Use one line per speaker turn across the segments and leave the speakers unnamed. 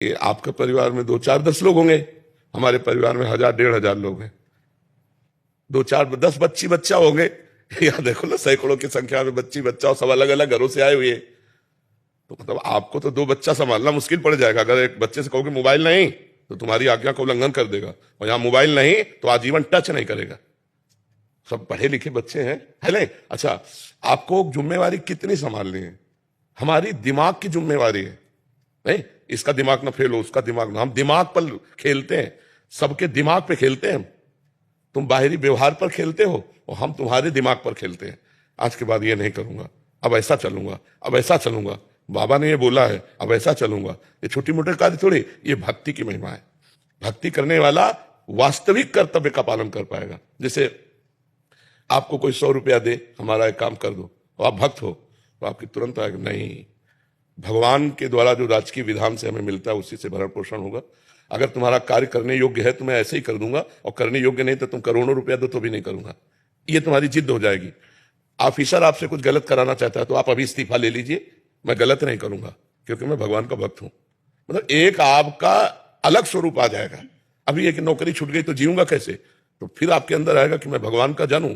ये आपके परिवार में 2-4-10 लोग होंगे, हमारे परिवार में 1000-1500 लोग हैं। 2-4-10 बच्ची बच्चा होंगे, या देखो ना सैकड़ों की संख्या में बच्ची बच्चा और सब अलग अलग घरों से आए हुए। तो मतलब आपको तो 2 बच्चा संभालना मुश्किल पड़ जाएगा। अगर एक बच्चे से कहोगे मोबाइल नहीं, तो तुम्हारी आज्ञा का उल्लंघन कर देगा, और यहां मोबाइल नहीं तो आजीवन टच नहीं करेगा। सब पढ़े लिखे बच्चे हैं, है नहीं? अच्छा, आपको जिम्मेवारी कितनी संभालनी है? हमारी दिमाग की जिम्मेवारी है। नहीं, इसका दिमाग ना फेल हो, उसका दिमाग ना, हम दिमाग पर खेलते हैं, सबके दिमाग पे खेलते हैं। तुम बाहरी व्यवहार पर खेलते हो और हम तुम्हारे दिमाग पर खेलते हैं। आज के बाद ये नहीं करूंगा, अब ऐसा चलूंगा, अब ऐसा चलूंगा, बाबा ने ये बोला है, अब ऐसा चलूंगा। ये छोटी मोटे कार्य थोड़ी, ये भक्ति की महिमा है। भक्ति करने वाला वास्तविक कर्तव्य का पालन कर पाएगा। जैसे आपको कोई 100 रुपया दे, हमारा एक काम कर दो, और आप भक्त हो, तो आपकी तुरंत आएगा नहीं, भगवान के द्वारा जो राजकीय विधान से हमें मिलता है उसी से भरण पोषण होगा। अगर तुम्हारा कार्य करने योग्य है तो मैं ऐसे ही कर दूंगा, और करने योग्य नहीं तो तुम करोड़ों रुपया दो तो भी नहीं करूंगा। ये तुम्हारी जिद हो जाएगी। ऑफिसर आपसे कुछ गलत कराना चाहता है तो आप अभी इस्तीफा ले लीजिए, मैं गलत नहीं करूंगा क्योंकि मैं भगवान का भक्त हूं। मतलब एक आपका अलग स्वरूप आ जाएगा। अभी एक नौकरी छूट गई तो जीऊंगा कैसे? तो फिर आपके अंदर आएगा कि मैं भगवान का जन हूं,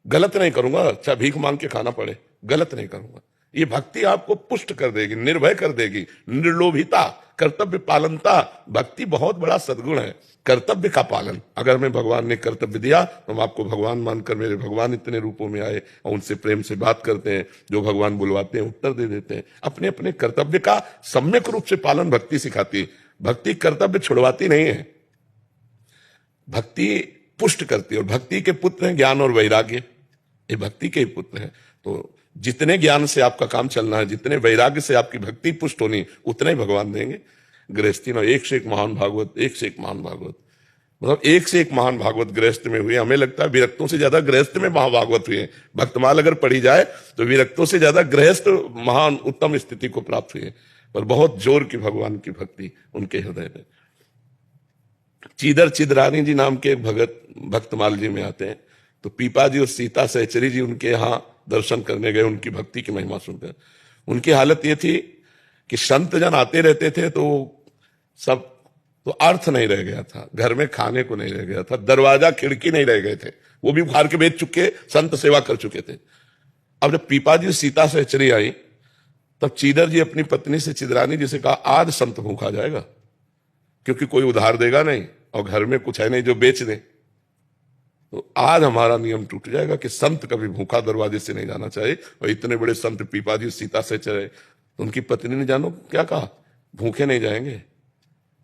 गलत नहीं करूंगा, चाहे भीख मांग के खाना पड़े, गलत नहीं करूंगा। ये भक्ति आपको पुष्ट कर देगी, निर्भय कर देगी, निर्लोभिता, कर्तव्य पालनता। भक्ति बहुत बड़ा सद्गुण है, कर्तव्य का पालन। अगर मैं भगवान ने कर्तव्य दिया तो हम आपको भगवान मानकर, मेरे भगवान इतने रूपों में आए, और उनसे प्रेम से बात करते हैं, जो भगवान बुलवाते हैं उत्तर दे देते हैं। अपने अपने कर्तव्य का सम्यक रूप से पालन भक्ति सिखाती है। भक्ति कर्तव्य छुड़वाती नहीं है, भक्ति पुष्ट करती है। और भक्ति के पुत्र हैं ज्ञान और वैराग्य, ये भक्ति के ही पुत्र हैं। तो जितने ज्ञान से आपका काम चलना है, जितने वैराग्य से आपकी भक्ति पुष्ट होनी, उतने ही भगवान देंगे। गृहस्थी में एक से एक महान भागवत, एक से एक महान भागवत, मतलब एक से एक महान भागवत गृहस्थ में हुए। हमें लगता है विरक्तों से ज्यादा गृहस्थ में महाभागवत हुए। भक्तमाल अगर पढ़ी जाए तो विरक्तों से ज्यादा गृहस्थ महान उत्तम स्थिति को प्राप्त हुए। पर बहुत जोर की भगवान की भक्ति उनके हृदय में। चीदर चिदरानी जी नाम के एक भगत भक्तमाल जी में आते हैं, तो पीपा जी और सीता सहचरी जी उनके यहाँ दर्शन करने गए, उनकी भक्ति की महिमा सुनकर। उनकी हालत ये थी कि संत जन आते रहते थे तो सब, तो अर्थ नहीं रह गया था, घर में खाने को नहीं रह गया था, दरवाजा खिड़की नहीं रह गए थे, वो भी उखाड़ के बेच चुके, संत सेवा कर चुके थे। अब जब पीपा जी सीता सहचरी आई, तब चीदर जी अपनी पत्नी से चिदरानी जी से कहा, आज संत भूखा जाएगा, क्योंकि कोई उधार देगा नहीं और घर में कुछ है नहीं जो बेच दे। तो आज हमारा नियम टूट जाएगा कि संत कभी भूखा दरवाजे से नहीं जाना चाहिए। और इतने बड़े संत पीपा जी सीता से चले, तो उनकी पत्नी ने जानो क्या कहा, भूखे नहीं जाएंगे,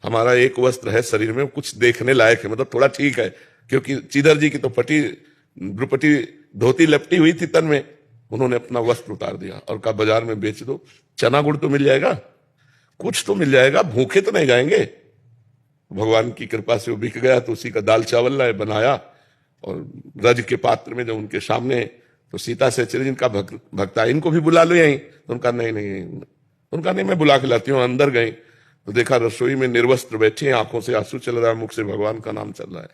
हमारा एक वस्त्र है शरीर में, कुछ देखने लायक है, मतलब थोड़ा ठीक है। क्योंकि चीदर जी की तो द्रुपटी धोती लपटी हुई थी तन में, उन्होंने अपना वस्त्र उतार दिया और कहा बाजार में बेच दो, चना गुड़ तो मिल जाएगा, कुछ तो मिल जाएगा, भूखे तो नहीं जाएंगे। भगवान की कृपा से वो बिक गया, तो उसी का दाल चावल लाए बनाया, और रज के पात्र में जब उनके सामने, तो सीता से चले जिनका भक्ता, इनको भी बुला लो यहीं। तो उनका नहीं, उनका नहीं, मैं बुला के लाती हूँ। अंदर गई तो देखा रसोई में निर्वस्त्र बैठे हैं, आंखों से आंसू चल रहा है, मुख से भगवान का नाम चल रहा है।